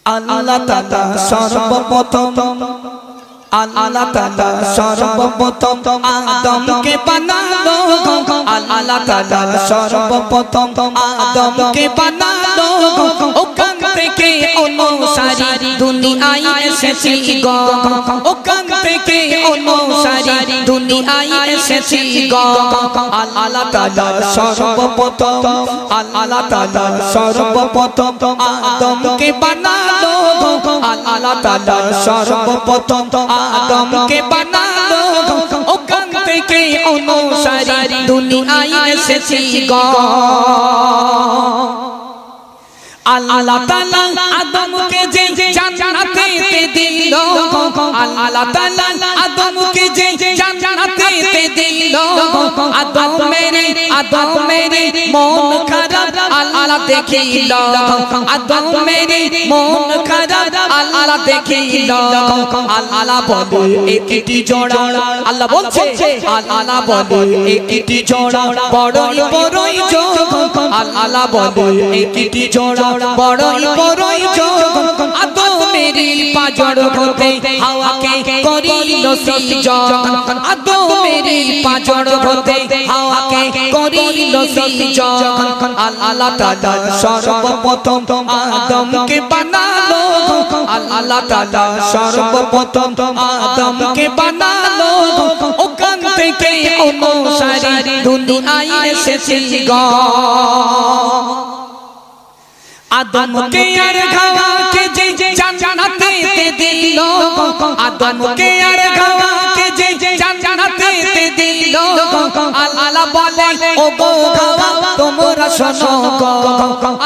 আল্লাহ তাআলা সর্বপ্রথম আল্লাহ তাআলা সর্বপ্রথম আদমকে বানালো আল্লাহ তাআলা সর্বপ্রথম আদমকে বানালো ওখান থেকে অনুসারী দুনিয়ায় এসেছি গো ওখান থেকে অনুসারী দুনিয়ায় এসেছি গো আল্লাহ তাআলা সর্বপ্রথম আল্লাহ তাআলা সর্বপ্রথম আদমকে বানালো আল্লাহ তাআলা সর্বপ্রথম আদমকে বানালো ওখান থেকে অনুসারী দুনিয়ায় এসেছি গো আল্লাহ তাআলা আদমকে যে জান্নাতে দিল আল্লাহ তাআলা আদমকে যে জান্নাতে দিল আদমের মন খারাপ আল্লাহ দেখিল আদমের মন খারাপ আল্লাহ দেখিল আল্লাহ বলে একটি জোড়া আল্লাহ বলছে আল্লাহ বলে একটি জোড়া বড়ই বড়ই জোড় আল্লাহ বলে একটি জোড়া বড়ই বড়ই জোড় আদমের পাজর হতে হাওয়াকে করিল সিজন আদমের পাজর হতে হাওয়াকে করিল সিজন আল্লাহ তাআলা সর্বপ্রথম আদমকে বানালো আল্লাহ তাআলা সর্বপ্রথম আদমকে বানালো ওখান থেকে অনুসারী দুনিয়ায় এসেছি গো আদমকে আর হাওয়াকে যে জান্নাতে দিল আদমকে আর হাওয়াকে যে জান্নাতে দিল আল্লাহ বলে ও গো হাওয়া তোমরা শোনো গো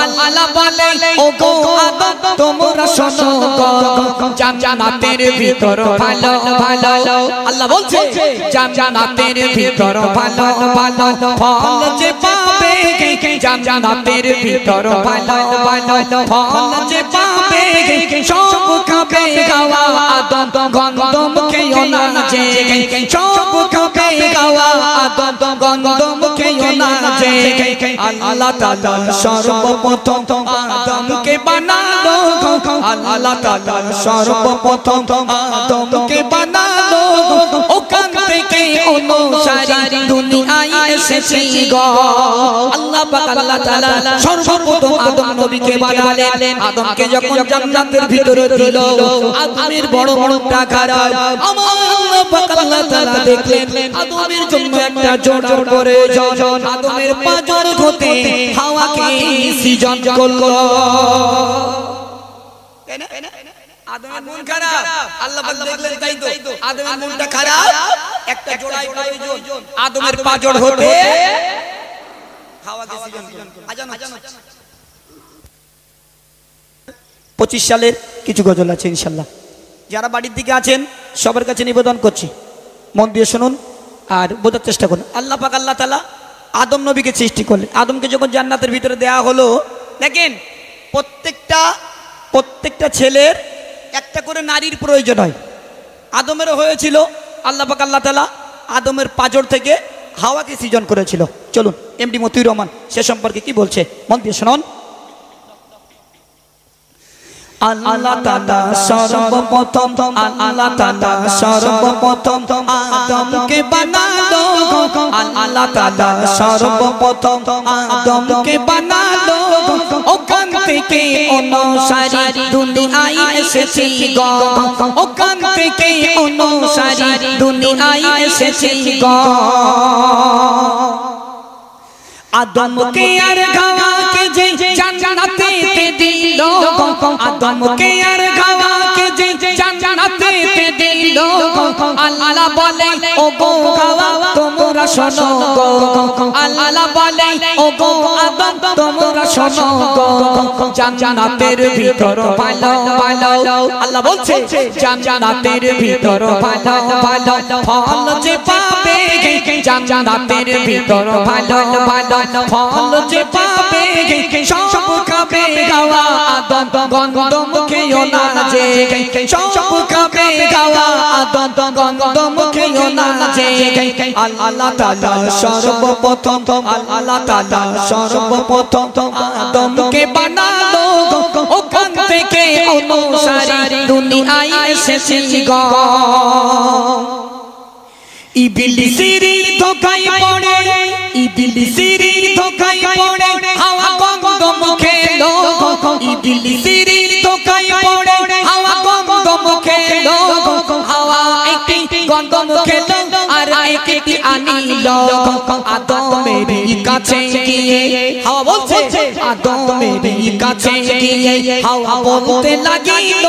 আল্লাহ বলে ও গো আদম তোমরা শোনো গো জান্নাতের ভিতর ভালো ভালো আল্লাহ বলছে জান্নাতের ভিতর ভালো ভালো ফল যে পাবে জান্নাতের ভিতর ভালো ভালো ফল যে পাবে সব খাবে হাওয়া আদম গন্ধম খেও না যে সব খাবে হাওয়া আদম গন্ধম খেও না যে আল্লাহ তাআলা সর্বপ্রথম আদমকে বানালো আল্লাহ তাআলা সর্বপ্রথম আদমকে বানালো ওখান থেকে অনুসারী দুনিয়ায় এসেছি গো আল্লাহ পাক আল্লাহ তাআলা সর্বপ্রথম আদম নবীকে বানালেন আদমকে যখন জান্নাতের ভিতরে দিল আদমের বড় বড় খারাপ আমার আল্লাহ পাক আল্লাহ তাআলা দেখলেন আদমের জন্য একটা জোড়া করে জন আদমের পাজর হতে হাওয়াকে সৃজন করলো আদমের মন খারাপ আল্লাহ পাক দেখলেন তাই তো আদমের মনটা খারাপ একটা জোড়াই প্রয়োজন আদমের পাজর হতে হাওয়াকে সৃজন করলো আজান 25 সালের কিছু গজল আছে ইনশাআল্লাহ যারা বাড়ির দিকে আছেন সবার কাছে নিবেদন করছি মন দিয়ে শুনুন আর বোঝার চেষ্টা করুন আল্লাহ পাক আল্লাহ তাআলা আদম নবীকে সৃষ্টি করলেন আদমকে যখন জান্নাতের ভিতরে দেয়া হলো দেখেন প্রত্যেকটা ছেলের একটা করে নারীর প্রয়োজন হয় আদমেরও হয়েছিল আল্লাহ পাক আল্লাহ তাআলা আদমের পাজর থেকে হাওয়াকে সৃজন করেছিল চলুন এমডি মতিউর রহমান সে সম্পর্কে কি বলছে মন দিয়ে শুনুন আল্লাহ তাআলা সর্বপ্রথম আল্লাহ তাআলা সর্বপ্রথম আদমকে বানালো আল্লাহ তাআলা সর্বপ্রথম আদমকে বানালো ওখান থেকে অনুসারী দুনিয়ায় এসেছি গো ওখান থেকে অনুসারী দুনিয়ায় এসেছি গো আদমকে আর হাওয়াকে যে জান্নাতে দিল আদমকে আর হাওয়াকে যে জান্নাতে দিল আল্লাহ বলে ও গো হাওয়া তোমরা শোনো গো আল্লাহ বলে ও গো আদম তোমরা শোনো গো জান্নাতের ভিতর ভালো ভালো আল্লাহ বলছে জান্নাতের ভিতর ভালো ভালো ফল যে পাবে জান্নাতের ভিতর ভালো ভালো ফল যে পাবে সব খাবে হাওয়া আদম গন্ধম খেও না যে সব খাবে হাওয়া আদম গন্ধম খেও না যে আল্লাহ তাআলা সর্বপ্রথম আল্লাহ তাআলা সর্বপ্রথম আদমকে বানালো ওখান থেকে অনুসারী দুনিয়ায় এসেছি গো ইবলিসের ধোঁকায় পড়ে ইবলিসের ধোঁকায় পড়ে হাওয়া গন্ধম খেলো ইবলিসের ধোঁকায় পড়ে হাওয়া গন্ধম খেলো হাওয়া একটি গন্ধম খেলো আর একটি আনিল আদমের কাছে গিয়ে হাওয়া বলছে আদমের কাছে গিয়ে হাওয়া বলতে লাগিল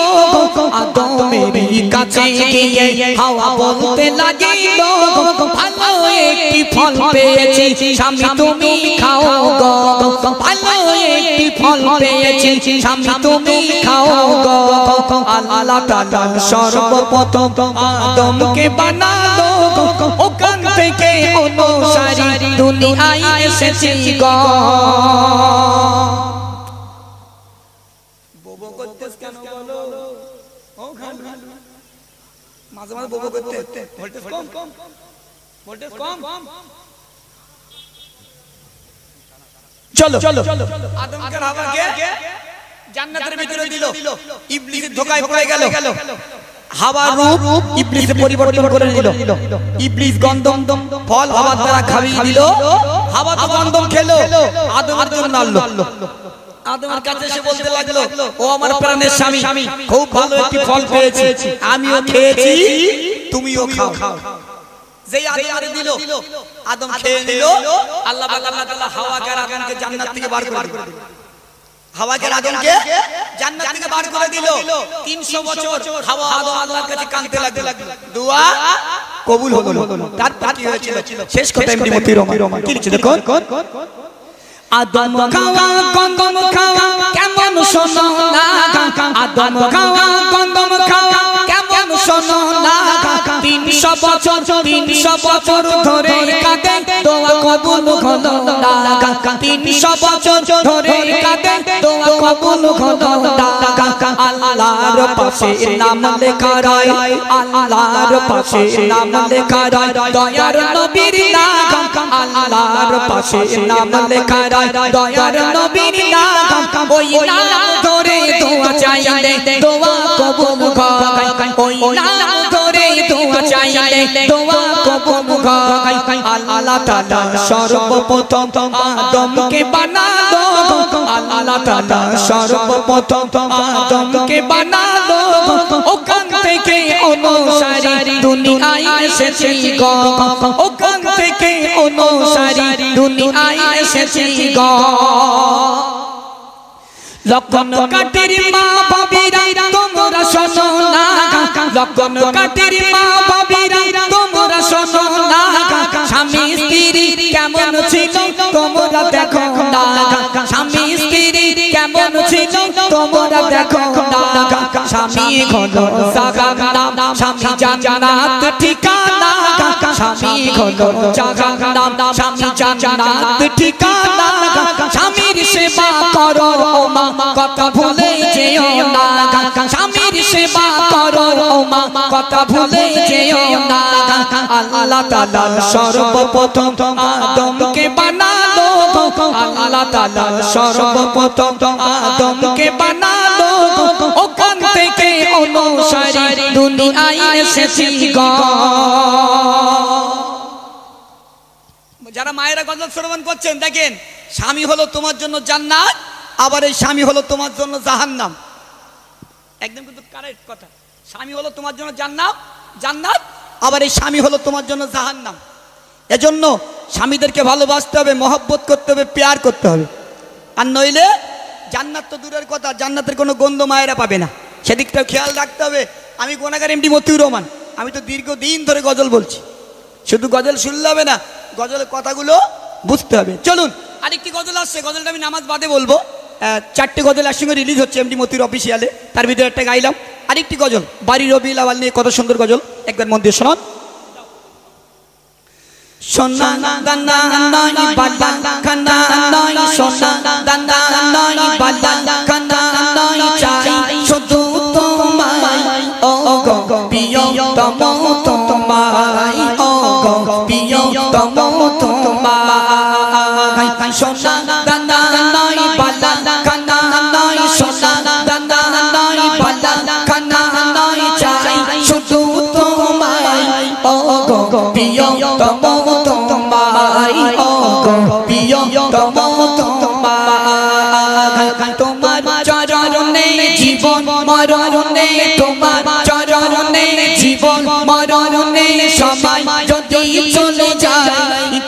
আদমের কাছে গিয়ে হাওয়া বলতে লাগিল ভালো একটি ফল পেয়েছি স্বামী তুমি খাও গো ভালো একটি ফল পেয়েছি স্বামী তুমি খাও গো আল্লাহ তাআলা সর্বপ্রথম আদমকে বানালো ওখান থেকে অনুসারী দুনিয়ায় এসেছি গো ববো করতেছ কেন বলো ও খান মাঝে মাঝে ববো করতে ভোল্টেজ কম ভোল্টেজ কম চলো আদমকে হাওয়াকে জান্নাতের ভিতরে দিল ইবলিসের ধোঁকায় পড়ে গেল হাওয়ার রূপ ইবলিসে পরিবর্তন করে নিল ইবলিস গন্ধম ফল হাওয়ার দ্বারা খাইয়ে দিল হাওয়া তো গন্ধম খেলো আদমের জন্য আনলো আদমের কাছে এসে বলতে লাগলো ও আমার প্রাণের স্বামী খুব ভালো একটি ফল পেয়েছি আমিও খেয়েছি তুমিও খাও যেই আদমকে দিল আদম খেয়ে নিল আল্লাহ তাআলা হাওয়াকে আর আদমকে জান্নাত থেকে বার করে দিল হাওয়াকে আদমকে জান্নাত থেকে বার করে দিল 300 বছর হাওয়া আদম আল্লাহর কাছে কাঁদতে লাগলো দোয়া কবুল হলো তারপর কি হয়েছিল শেষ কথা এমডি মতিউর রহমান কি লিখছে দেখো আদম খাওয়া গন্ধম খাওয়া কেমন শোনো না আদম খাওয়া গন্ধম খাওয়া কেমন শোনো না 300 বছর ধরে কাঁদে দোয়া কবুল হলো না 300 বছর ধরে কাঁদে দোয়া কবুল হলো না আল্লাহর পাশে নাম লেখা রয় আল্লাহর পাশে নাম লেখা রয় দয়ার নবীর নাম আল্লাহর পাশে নাম লেখা রয় দয়ার নবীর নাম ওই নাম ধরে দোয়া চাইলে দোয়া কবুল হয় ওই নাম ধরে দোয়া চাইলে দোয়া কবুল হয় আল্লাহ তাআলা সর্বপ্রথম আদমকে বানালো আল্লাহ তাআলা সর্বপ্রথম আদমকে বানালো ওখান থেকে অনুসারী দুনিয়ায় এসেছি গো ওখান থেকে অনুসারী দুনিয়ায় এসেছি গো লক্ষণ কাটের মা বাবিরা তোমরা শোনো না লক্ষণ কাটের মা বাবিরা তোমরা শোনো না স্বামী স্ত্রী কেমন ছিল তোমরা দেখো না স্বামী স্ত্রী কেমন ছিল তোমরা দেখো না স্বামী হলো জাহান্নাম স্বামী জান্নাত ঠিকানা স্বামী হলো জাহান্নাম স্বামী জান্নাত ঠিকানা স্বামীর সেবা করো মা কথা ভুলে যেও না স্বামীর সেবা করো মা কথা ভুলে যেও না আল্লাহ তাআলা সর্বপ্রথম আদমকে বানালো আল্লাহ তাআলা সর্বপ্রথম আদমকে বানালো ওখান থেকে অনুসারী দুনিয়ায় এসেছি গো যারা মায়েরা গজল শ্রবণ করছেন দেখেন স্বামী হলো তোমার জন্য জান্নাত আবার এই স্বামী হলো তোমার জন্য জাহান্নাম একদম কিন্তু কারেক্ট কথা স্বামী হলো তোমার জন্য জান্নাত আবার এই স্বামী হলো তোমার জন্য জাহান্নাম এজন্য স্বামীদেরকে ভালোবাসতে হবে মহব্বত করতে হবে প্যার করতে হবে আর নইলে জান্নাত তো দূরের কথা জান্নাতের কোনো গন্ধ মায়েরা পাবে না সেদিকটাও খেয়াল রাখতে হবে আমি গুনাহগার এমডি মতিউর রহমান আমি তো দীর্ঘদিন ধরে গজল বলছি শুধু গজল শুনলে হবে না গজলের কথাগুলো বুঝতে হবে চলুন আরেকটি গজল আসছে গজলটা আমি নামাজ বাদে বলবো 4টে গজল একসঙ্গে রিলিজ হচ্ছে এমডি মতিউর অফিসিয়ালে তার ভিতরে একটা গাইলাম আরেকটি গজল বাড়ি রবিউল আউয়াল নিয়ে কত সুন্দর গজল একবার মন দিয়ে শোনান সোনা দানা নয় বালা খানা নয় সোনা দানা নয় বালা খানা নয় চাই শুধু তোমায় ও গো প্রিয়তম তোমায় ও গো প্রিয়তম তোমায় সোনা দানা নয় বালা খানা নয় সোনা দানা নয় চরণে জীবন মরণে তোমার চরণে জীবন মরণে সবাই যদি চলে যায়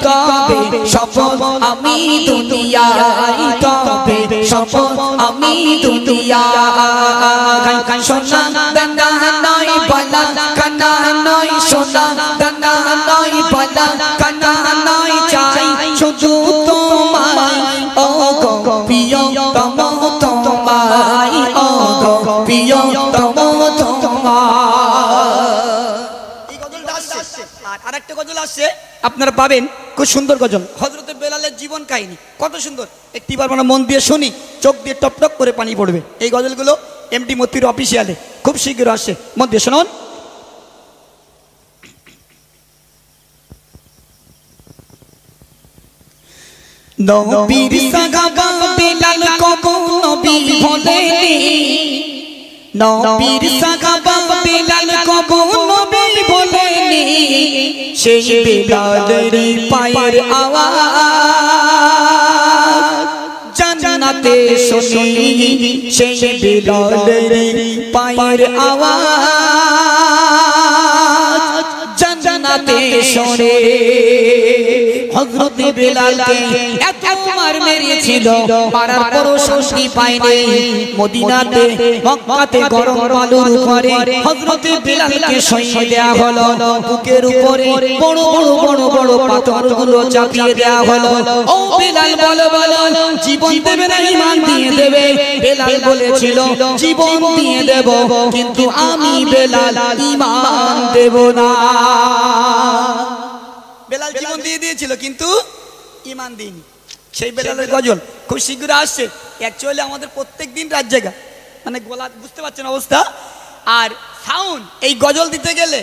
তবে সফল আমি দুনিয়ায় তবে সফল আমি দুনিয়ায় সোনা দানা নয় বালা কানা নয় সোনা দানা নয় বালা কানা নয় চাই শুধু তোমায় ও গো প্রিয় তম তোমায় ও গো প্রিয় তম তোমায়। এই গজলটা আসছে আর আরেকটা গজল আসছে আপনারা পাবেন, খুব সুন্দর গজল, হযরতে বেলালের জীবন কাহিনী, কত সুন্দর। একটিবার আমরা মন দিয়ে শুনি, চোখ দিয়ে টপ টপ করে পানি পড়বে। এই গজলগুলো এমডি মতির অফিসিয়ালে খুব শীঘ্র আসছে, মন দিয়ে শুনুন। নবীর সাহাবা বেলাল কবু নবী বলেনি নবীর সাহাবা বেলাল কবু নবী বলেনি সেই বেলালের পায়ের আওয়াজ জান্নাতে শুনি সেই বেলালের পায়ের আওয়াজ জান্নাতে শুনে হযরত বেলালকে এত মার মেরেছিল, মারার পরও শান্তি পায়নি। মদিনাতে মক্কাতে গরম বালুর উপরে হযরত বেলালকে শুইয়ে দেয়া হলো, বুকের উপরে বড় বড় বড় বড় পাথরগুলো চাপিয়ে দেয়া হলো। ও বেলাল বলো বলো, জীবন দেবে না ঈমান দিয়ে দেবে? বেলাল বলেছিল জীবন দিয়ে দেব, কিন্তু আমি বেলাল ঈমান দেব না। বেলাল জীবন দিয়ে দিয়েছিল কিন্তু ঈমান দিইনি। সেই বেলালের গজল খুব শীঘ্র আসছে। অ্যাকচুয়ালি আমাদের প্রত্যেক দিন রাত জায়গা, মানে গলা বুঝতে পারছেন অবস্থা। আর সাউন্ড, এই গজল দিতে গেলে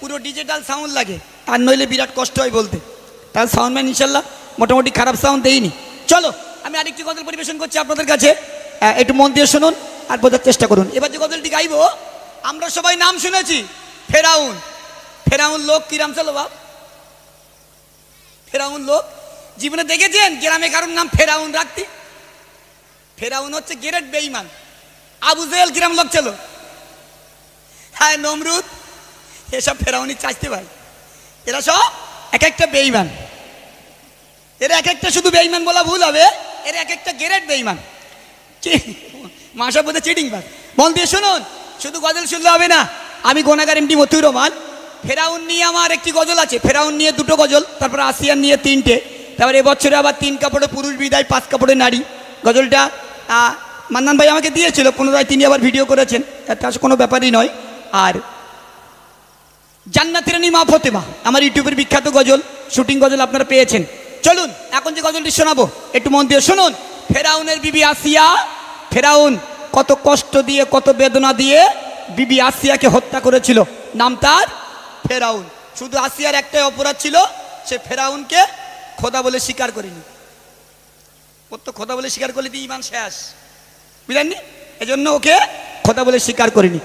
পুরো ডিজিটাল সাউন্ড লাগে, আর নইলে বিরাট কষ্ট হয় বলতে। তার সাউন্ডম্যান ইনশাল্লাহ মোটামুটি খারাপ সাউন্ড দেয়নি। চলো আমি আরেকটি গজল পরিবেশন করছি আপনাদের কাছে, একটু মন দিয়ে শুনুন আর বোঝার চেষ্টা করুন। এবার যে গজলটি গাইবো, আমরা সবাই নাম শুনেছি ফেরাউন। ফেরাউন লোক কিরাম ছিল বাপ? ফেরাউন লোক জীবনে দেখেছেন গ্রামে কারোর নাম ফেরাউন রাখতে? ফেরাউন হচ্ছে গ্রেট বেঈমান। আবু জেহেল গ্রাম লোক ছিল, হ্যাঁ নমরুদ, এসব ফেরাউনি চাইতে ভাই। এরা সব এক একটা বেঈমান, এরা এক একটা, শুধু বেঈমান বলা ভুল হবে, এরা এক একটা গ্রেট বেঈমান। মাসা বোধে চিটিং বাস। মন দিয়ে শুনুন, শুধু গজল শুনলে হবে না। আমি গোনাগার এমডি মতিউর রহমান। ফেরাউন নিয়ে আমার একটি গজল আছে, ফেরাউন নিয়ে দুটো গজল, তারপর আসিয়ান নিয়ে তিনটে, তারপর এবছরে আবার 3 কাপড়ে পুরুষ বিদায় 5 কাপড়ে নারী। গজলটা মান্নান ভাই আমাকে দিয়েছিল, পুনরায় তিনি আবার ভিডিও করেছেন, তার কোনো ব্যাপারই নয়। আর জান্নাতের রানী মা ফতেমা আমার ইউটিউবের বিখ্যাত গজল, শুটিং গজল আপনারা পেয়েছেন। চলুন এখন যে গজলটি শোনাবো একটু মন দিয়ে শুনুন। ফেরাউনের বিবি আসিয়া, ফেরাউন কত কষ্ট দিয়ে কত বেদনা দিয়ে বিবি আসিয়াকে হত্যা করেছিল, নাম তার ফেরাউন। শুধু আসিয়ার একটাই অপরাধ ছিল, সে ফেরাউনকে খোদা বলে স্বীকার করেনি। ও তো খোদা বলে স্বীকার করলে ঈমান শেষ, বুঝলেননি? এজন্য ওকে খোদা বলে স্বীকার করেনি।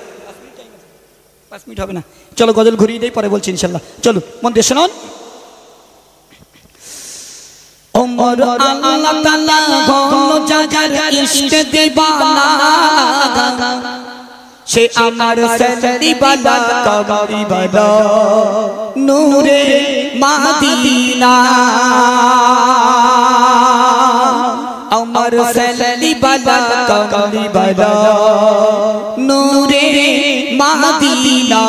5 মিনিট হবে না, চলো গজল ঘুরিয়ে দেই, পরে বলছি ইনশাল্লাহ। চলো মন দিয়ে শুনুন। ওমর আল্লাহ তাআলা ঘন জাগার ইশকে দিবানা, সে আমার সন্দি বালা কামরি বালা নূরে মদিনা। আমার সন্দি বালা কামরি বালা নূরে মদিনা।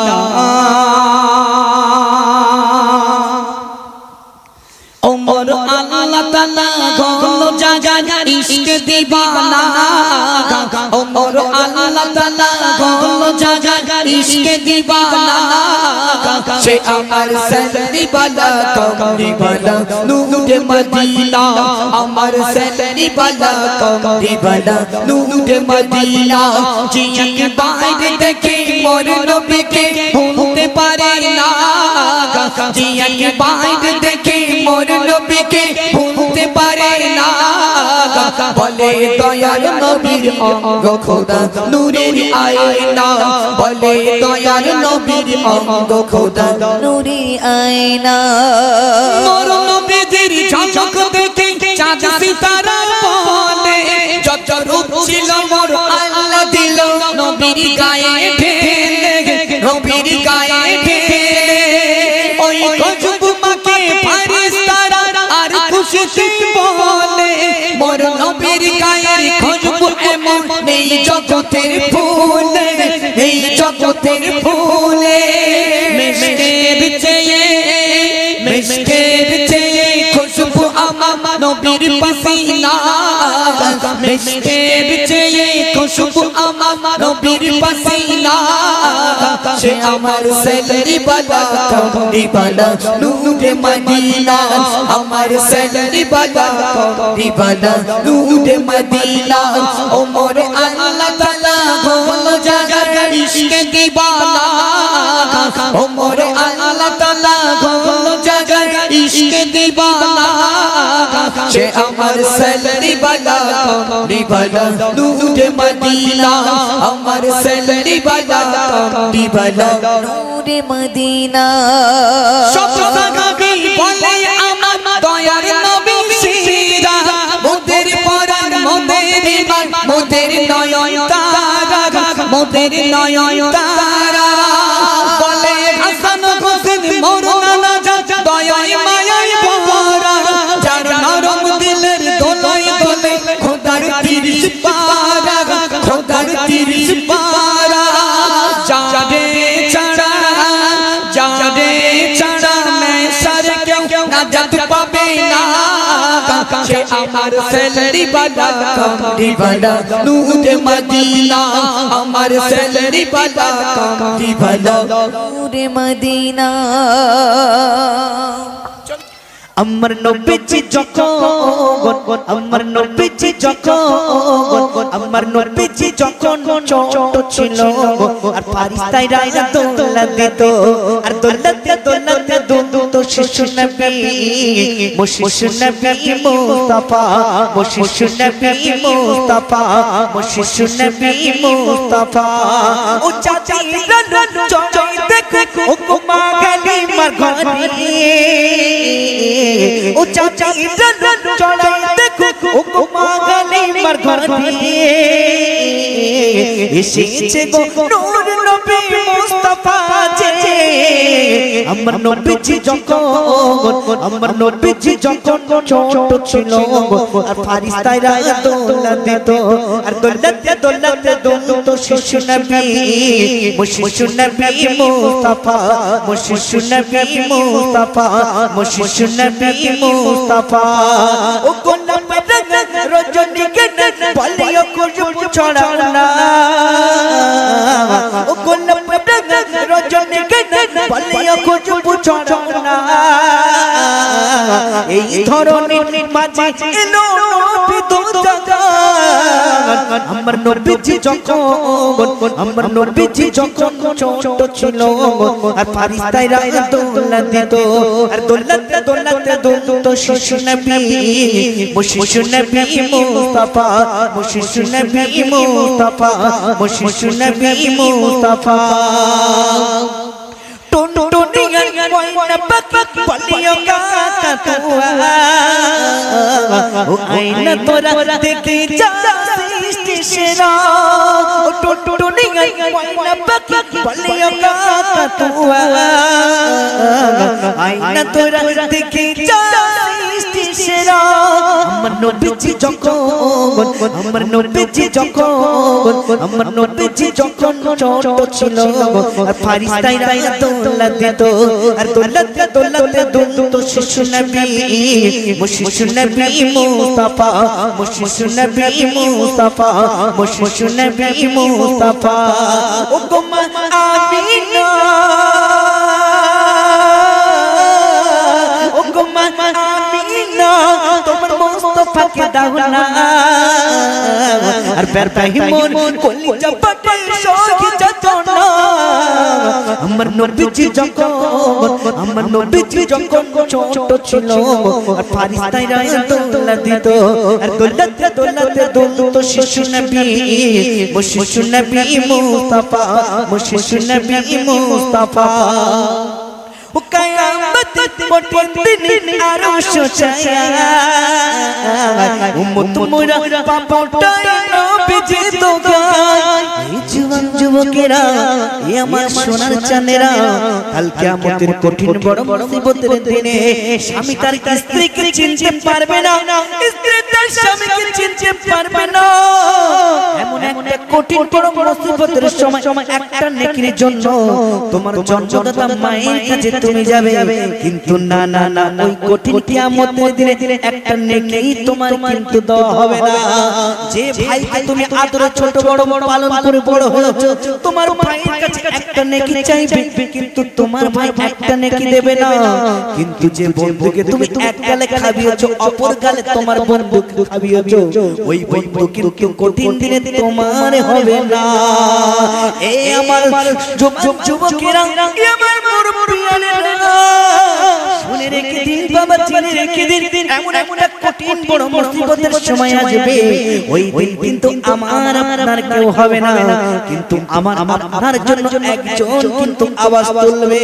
ওমর আল্লাহ তাআলা ঘন জাগার ইশকে দিবানা, ওমর আল্লাহ তাআলা ঘন জাগার ইশকে দিবানা। সে আমার সন্দি বালা কামরি বালা নূরে মদিনা। আমার সন্দি বালা কামরি বালা নূরে মদিনা। জিয়াকে বাইরে দেখে মোর নবীকে ভুলতে পারে না, জিয়াকে বাইরে দেখে মোর নবীকে ভুলতে পারে না। বলে দয়াল নবীর অঙ্গ খোদা নূরের আয়না, বলে দয়াল নবীর অঙ্গ খোদা নূরের আয়না। মোর নবীর ঝলক দেখে চাঁদ সিতারা বলে, যত রূপ ছিল মোর আল্লাহ জগতের ফুলে এই জগতের ফুলে মিশকের চেয়ে খুশবু আমার নবীর পাসিনা মিশকের চেয়ে খুশবু আমার নবীর পাসিনা সে আমার সেলরি বালা কমরি বালা নূরে মদিনা আমার সেলরি বালা কমরি বালা নূরে মদিনা ও মোরে আল্লাহ তাআলা হলো জাগার ইশকে দিবানা ও মোরে আল্লাহ তাআলা হলো জাগার ইশকে দিবানা সে আমার সেলরি বালা কমরি বালা নূরে মদিনা আমার সেলরি বালা কমরি বালা নূরে মদিনা সব সাহাবী বলে আমার দয়ার নবী সিরা মোদের পরাণ মোদের ইমান মোদের নয়ন তারা মোদের নয়ন তারা বলে হাসান হোসেন মোর নানা চাচা দয়ায় মায়ায় ভরা যার নরম দিলের দোলায় দোলে খোদার 30 পারা খোদার 30 পারা যারে ছাড়া मैं सर क्यों नाजात पावे ना সে আমার সেলরি বালা কমরি বালা নূরে মদিনা আমার সেলরি বালা কমরি বালা নূরে মদিনা আমার নবীজি যখন আমার নবীজি যখন আমার নবীজি যখন ছোট ছিল আর ফারিস্তারা দোলা দিত আর দোলাতে দোলাতে দুত শিশু নবী শিশু নবী মুস্তাফা শিশু নবী মুস্তাফা শিশু নবী মুস্তাফা ও চাচিরা চড়াই দেখো ও মা গালি মার ঘরে ও চাচিরা চড়াই দেখো ও মা গালি মার ঘরে এসেছে গো নূর নবী মুস্তাফা যে আমার নবীজি যখন আমার নবীজি যখন ছোট ছিল আর ফারিস্তারা দোলা দিত আর দোলাতে দোলাতে দুত শিশু নবী শিশু নবী মুস্তাফা শিশু নবী মুস্তাফা শিশু নবী মুস্তাফা ও গোলাপ রজনী কেন বলিও খুশবু ছড়াও না ও গোলাপ রজনী কেন বলিও খুশবু ছড়াও না এই ধরনের মাঝে এলো নবী দুজাহান আমার নবীজি যখন আমার নবীজি যখন ছোট ছিল আর ফারিস্তারা দোলা দিত আর দোলাতে দোলাতে দুত শিশু নবী শিশু নবী মুস্তাফা শিশু নবী মুস্তাফা শিশু নবী মুস্তাফা টুনটুনিয়া ময়না পাখি বলিও কাকা তুয়া ও আইনা তোরা দেখে যা সৃষ্টি সেরা ও টুনটুনিয়া ময়না পাখি বলিও কাকা তুয়া আইনা তোরা দেখে যা সৃষ্টি সেরা আমার নবীজি যখন আমার নবীজি যখন আমার নবীজি যখন ছোট ছিল আর ফারিস্তারা দোলা দিত আর দোলাতে দোলাতে দুত শিশু নবী শিশু নবী মুস্তাফা শিশু নবী মুস্তাফা শিশু নবী মুস্তাফা ও গো মা আমিনা ও গো মা আমিনা তোমার মুস্তাফাকে দাও না আর বেরবাহিমন কলিজা পাটে সখী যতনা আমার নবীজি যখন আমার নবীজি যখন ছোট ছিল আর ফারিস্তারা দোলা দিত আর দোলাতে দোলাতে দুত শিশু নবী শিশু নবী মুস্তাফা শিশু নবী মুস্তাফা ও কিয়ামত কঠিন দিন আরশ ছায়া উম্মত মোরা পাপটাই নবীজি তো গায় এই জুয়ান যুবকেরা এ আমার সোনার চাঁদেরা কাল কিয়ামতের কঠিন বড় মুসিবতের দিনে স্বামী তার স্ত্রীকে চিনতে পারবে না, স্ত্রী তার স্বামীকে চিনতে পারবে না। এমন একটা কঠিন বড় মুসিবতের সময় একটা নেকির জন্য তোমার জন্মদাতা মায়ের কাছে তুমি যাবে, কিন্তু না না না ওই কঠিন কিয়ামতের দিনে একটা নেকি তোমার কিন্তু দেওয়া হবে না। যে ভাইকে তুমি আদরে ছোট বড় পালন করে বড় হয়েছো, তোমার ভাইয়ের কাছে একটা নেকি চাইবে, কিন্তু তোমার ভাই একটা নেকি দেবে না। কিন্তু যে বন্ধুকে তুমি এক গালে খাবিয়েছো, অপর গালে তোমার বন্ধুকে খাবিয়েছো, ওই বন্ধু কিন্তু কঠিন দিনে তোমার হবে না। এই আমার যুবকেরা, এই আমার মুরব্বিয়ানেরা, শুনে রেখে দিন বাবা, জেনে রেখে দিন, এমন একটা কঠিন বড় মুসিবতের সময় আসবে, ওই দিন কিন্তু আমার আপনার কেউ হবে না, কিন্তু আমার আপনার জন্য একজন কিন্তু আওয়াজ তুলবে।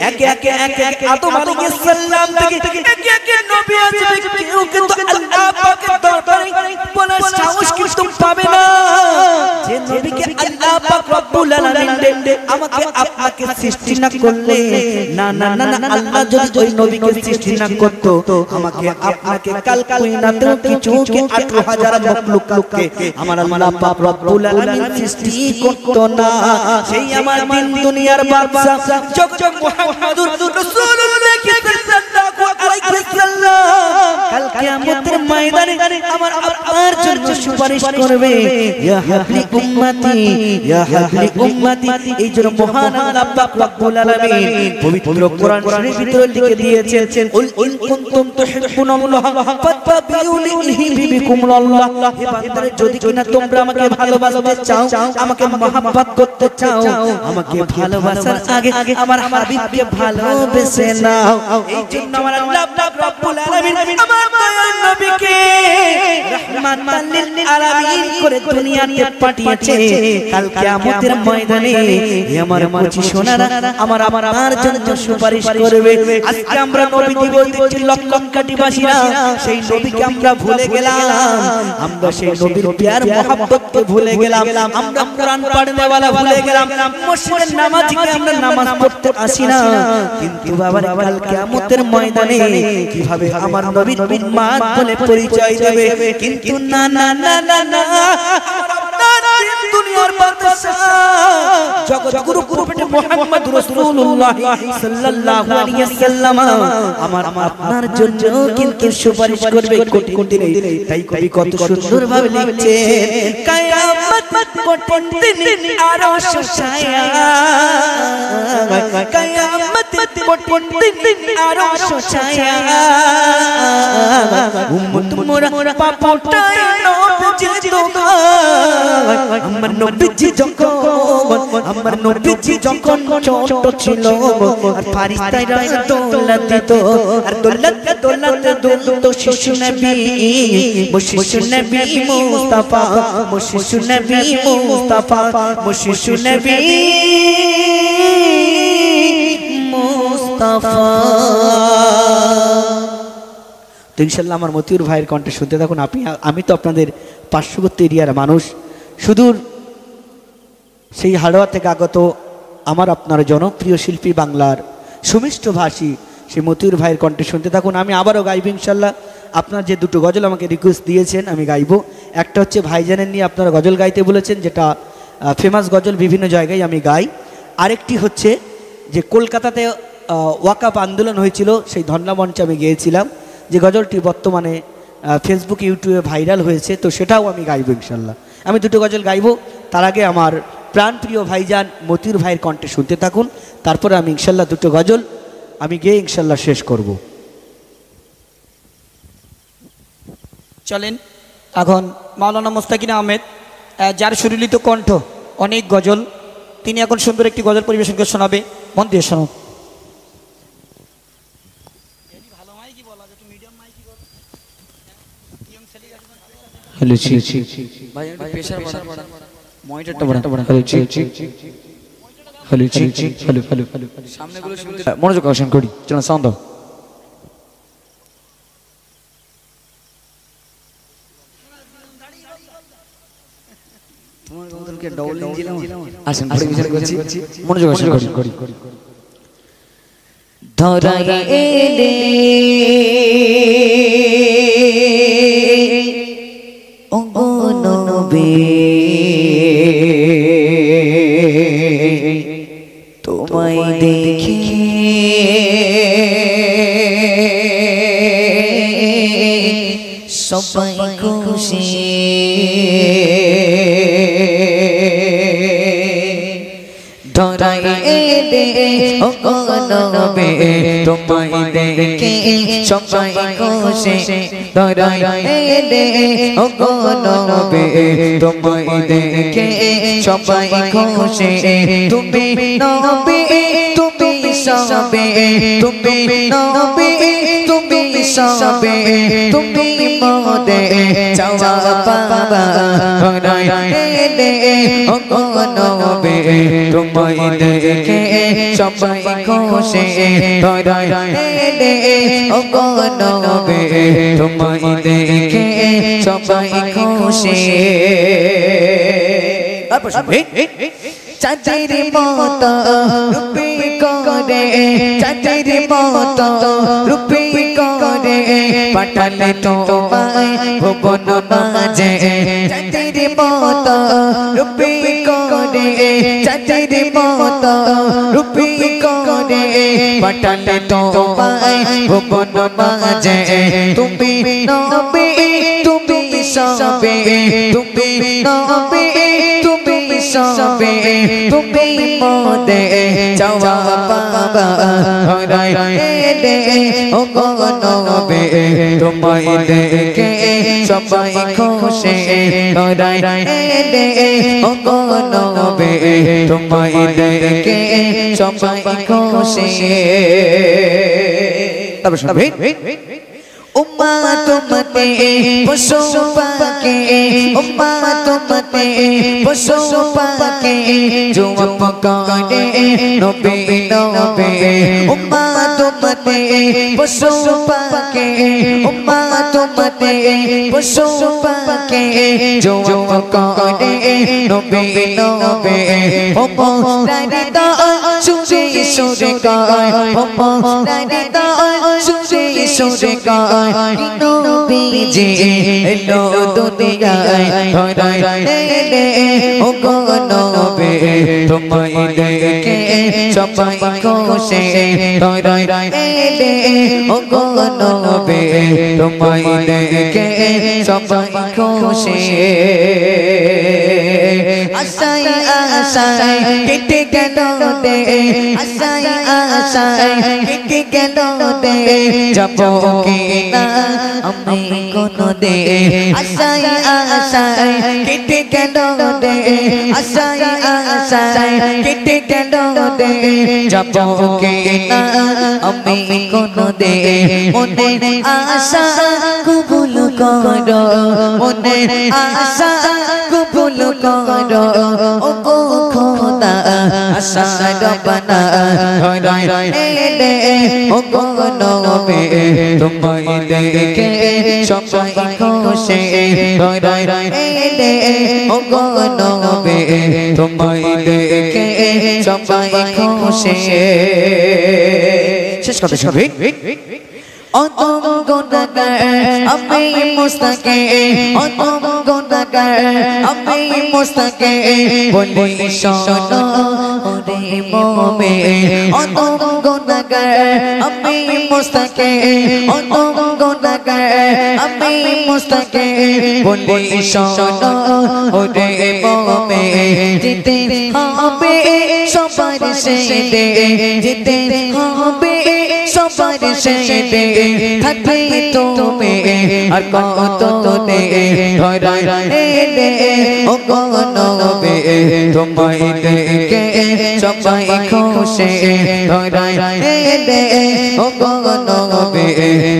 একে একে আদম আলাইহিস সালাম থেকে একে একে নবী আসবে, কেউ কিন্তু আল্লাহ পাকের দরবারে বলার সাহস কিন্তু পাবে না। যে নবীকে আল্লাহ পাক রব্বুল আলামিন আমাকে আপনাকে সৃষ্টি না করলে, না না না না আল্লাহ যদি ওই নবীকে সৃষ্টি না করতো, আমাকে আপনাকে কাল কায়নাতেও কিছুকে 18,000 মাখলুককে আমার আল্লাহ পাক রব্বুল আলামিন সৃষ্টি করতো না। সেই আমার দিন দুনিয়ার বাদশা জগৎ মুহাম্মদুর রাসূলুল্লাহ সাল্লাল্লাহু আলাইহি ওয়াসাল্লাম কাল কিয়ামতের ময়দানে আমার আপনার জন্য সুপারিশ করবে, ইয়া হাবলি উম্মতি, ইয়া হাবলি উম্মতি। এই জন্য মহান আল্লাহ পাক রব্বুল আলামিন পবিত্র কোরআন শরীফের ভিতরে লিখে দিয়েছেন, উল ইন কুনতুম তুহিব্বুনাল্লাহ ফাত্তাবিউনি ইউহিব্বুকুমুল্লাহ। হে বান্দারা, যদি কিনা তোমরা আমাকে ভালোবাসতে চাও, আমাকে মহব্বত করতে চাও, আমাকে ভালোবাসার আগে আমার হাবিবকে ভালোবেসে নাও। এই জন্য আমার আল্লাহ পাক রব্বুল আলামিন আমার দয়ার নবীকে রাহমাতাল লিল আলামিন করে দুনিয়াতে পাঠিয়েছে। কাল কিয়ামতের ময়দানে আমার মুচি সোনারা আমার আপনার জন্য সুপারিশ করবে। আজকে আমরা নবীকে বলতেছি লক্ষণকাঠিবাসীরা, সেই নবীকে আমরা ভুলে গেলাম, আমরা সেই নবীর প্যার মহব্বতকে ভুলে গেলাম, আমরা কোরআন পড়নেওয়ালা ভুলে গেলাম, মসজিদের নামাজীকে আমরা নামাজ পড়তে আসি না। কিন্তু বাবা কাল কিয়ামতের ময়দানে কিভাবে আমার নবীর উম্মত বলে পরিচয় দেবে? কিন্তু না না না না না, দুনিয়ার বাদশা জগৎগুরু প্রফেট মুহাম্মদ রাসূলুল্লাহ সাল্লাল্লাহু আলাইহি ওয়াসাল্লাম আমার আপনার জন্য কিন্তু সুপারিশ করবে কঠিন দিনে। তাই কবি কত সুন্দর ভাবে লিখছে, কিয়ামত কঠিন দিনে আরশ ছায়া, কিয়ামত কঠিন দিনে আরশ ছায়া, উম্মত মোরা পাপটায় নবজি দোগা, আমার নবীজি যখন ছোট ছিল আর ফারিস্তারা দৌলত দিত, আর দৌলত তো শিশু নবী শিশু নবী মুস্তাফা, শিশু নবী মুস্তাফা, শিশু নবী মুস্তাফা। তো ইনশাল্লাহ আমার মতিউর ভাইয়ের কণ্ঠে শুনতে থাকুন। আমি তো আপনাদের পার্শ্ববর্তী এরিয়ার মানুষ, সুদূর সেই হাড়োয়া থেকে আগত আমার আপনার জনপ্রিয় শিল্পী, বাংলার সুমিষ্ট ভাষী সেই মতিউর ভাইয়ের কণ্ঠে শুনতে থাকুন। আমি আবারও গাইব ইনশাল্লাহ। আপনার যে দুটো গজল আমাকে রিকোয়েস্ট দিয়েছেন আমি গাইব। একটা হচ্ছে ভাইজানের নিয়ে আপনারা গজল গাইতে বলেছেন, যেটা ফেমাস গজল, বিভিন্ন জায়গায় আমি গাই। আরেকটি হচ্ছে যে কলকাতাতে ওয়াকাফ আন্দোলন হয়েছিল, সেই ধর্ণা মঞ্চে আমি গিয়েছিলাম, যে গজলটি বর্তমানে ফেসবুক ইউটিউবে ভাইরাল হয়েছে, তো সেটাও আমি গাইব ইনশাল্লাহ। আমি দুটো গজল গাইব, তার আগে আমার প্রাণপ্রিয় ভাইজান মতিউর ভাইয়ের কণ্ঠে শুনতে থাকুন, তারপরে আমি ইনশাল্লাহ দুটো গজল আমি গেয়ে ইনশাল্লাহ শেষ করব। চলেন এখন মাওলানা মোস্তাকিন আহমেদ, যার সুরিলিত কণ্ঠ অনেক গজল, তিনি এখন সুন্দর একটি গজল পরিবেশন করে শোনাবে। মন দিয়ে শোনো। মনোযোগ আকর্ষণ করি, চলো সাউন্ড দাও। তোমার ডবল ইঞ্জিন আসেন পরে বিচার করছি মনোযোগ করি ধরাই এলে ও নবী তোমায় দেখি সবাই খুশি ধরাই এলে ও নবী তোমায় দেখি সবাই খুশি ধরাই এলে ও নবী তোমায় দেখি সবাই খুশি তুমি নবী তুমি সবে তুমি নবী তুমি সবে তুমি মোদে চাওয়া পাবা ধরাই এলে ও নবী তোমায় দেখে সবাই খুশি ধরাই এলে ও নবী তোমায় দেখে সবাই খুশি চাঁদের মতো রূপে করে চাঁদের মতো রূপে করে পাঠালে তোমায় ভুবন মাঝে চাঁদের মতো রূপে করে চাঁদের মতো রূপে করে পাঠালে তোমায় ভুবন মাঝে তুমি নবী তুমি সবে তুমি নবী তুমি সবে তুমি মোদে চাওয়া পাবা ধরাই এলে ও নবী তোমায় দেখে সবাই খুশি ধরাই এলে ও নবী তোমায় দেখে সবাই খুশি তবে শোনা উম্মা তুমতে পশু পাকে উম্মা তুমতে পশু পাকে জুম করে নবী নবী উম্মা তুমতে পশু পাকে উম্মা তুমতে পশু পাকে জুম করে নবী নবী ওমো রাদিতা সুরে সুরে গায় ওমো রাদিতা সুরে সুরে গায় নবীজি এলো দুনিয়ায় ধরাই এলে ও নবী তোমায় দেখে সবাই খুশি ধরাই এলে ও নবী তোমায় দেখে সবাই খুশি আশায় আশায় কেটে গেল দে আশায় আশায় কেটে গেল দে যাব কি না আমি কোন দে আশায় আশায় কেটে গেল দে আশায় আশায় কেটে গেল দে যাব কি না আমি কোন দে মনে আশা কবুল করো মনে আশা কবুল করো ও খোদা আশা রব্বানা ধরাই এলে ও নবী তোমায় দেখে সবাই খুশি ধরাই এলে ও নবী তোমায় দেখে সবাই খুশি শেষ কথা সবে অতম গুনাহগার আমি মুস্তাকে অতম গুনাহগার আমি মুস্তাকে বলি শোনো ওরে মুমিন অতম গুনাহগার আমি মুস্তাকে অতম গুনাহগার আমি মুস্তাকে বলি শোনো ওরে মুমিন যেতে হবে সবার শেষে যেতে হবে সবার শেষে থাকবে তুমি আর কত দে ধরাই এলে ও নবী তোমায় দেখে সবাই খুশি ধরাই এলে ও নবী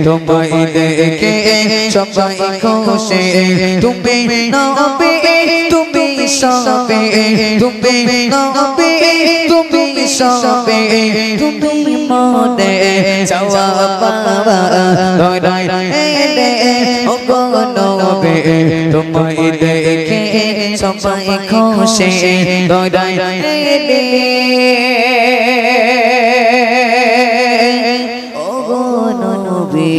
তোমায় দেখে সবাই খুশি তুমি নবী তুমি সবে তুমি নবী তুমি সবে তুমি মোদে চাওয়া পাবা ধরাই এলে ও নবী তোমায় দেখে সবাই খুশি দয়ায় রে ও গো নবী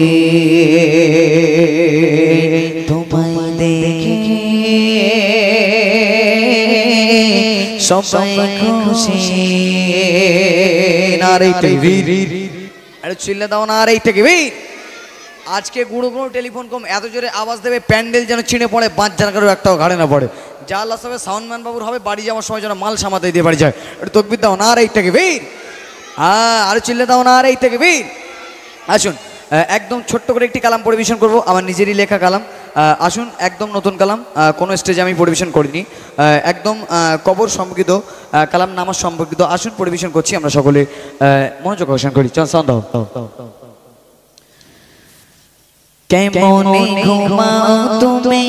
তোমায় দেখে সবাই খুশি নারে তাকবীর আরে চিল্লা দাও নারে তাকবীর আজকে গুঁড়ো গুঁড়ো টেলিফোন কম এত জোরে আওয়াজ দেবে প্যান্ডেল যেন ছিঁড়ে পড়ে বাঁচ জানা কারো একটাও ঘাড়ে না পড়ে যা আল্লাহ সাহেব সাউন্ডম্যান বাবুর হবে বাড়ি যাওয়ার সময় যেন মাল সামাতে দিয়ে বাড়ি যায় একটু তকবীর দাও নারে তাকবীর আরে চিল্লা দাও নারে তাকবীর আসুন একদম ছোট্ট করে একটি কালাম পরিবেশন করব আমার নিজেরই লেখা কালাম আসুন একদম নতুন কালাম কোনো স্টেজে আমি পরিবেশন করিনি একদম কবর সম্পর্কিত কালাম নামাজ সম্পর্কিত আসুন পরিবেশন করছি আমরা সকলে মনোযোগ আকর্ষণ করি চল সাউন্ড দাও কেমনে ঘুমাও তুমি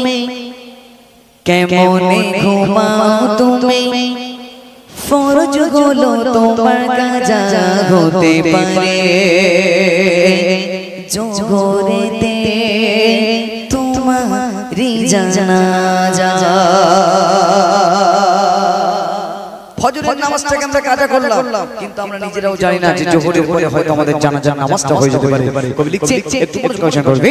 কেমনে ঘুমাও তুমি ফরজ হলো তোমার কাজা হতে পারে জোহরেতে তোমারি জানাজা ফজরের নামাজটাকে আমরা কাজা করলাম কিন্তু আমরা নিজেরাও জানি না যে জোহরের পরে হয়তো আমাদের জানাজা নামাজটা হয়ে যেতে পারে কবি লিখছে একটু মনোযোগ আকর্ষণ করবে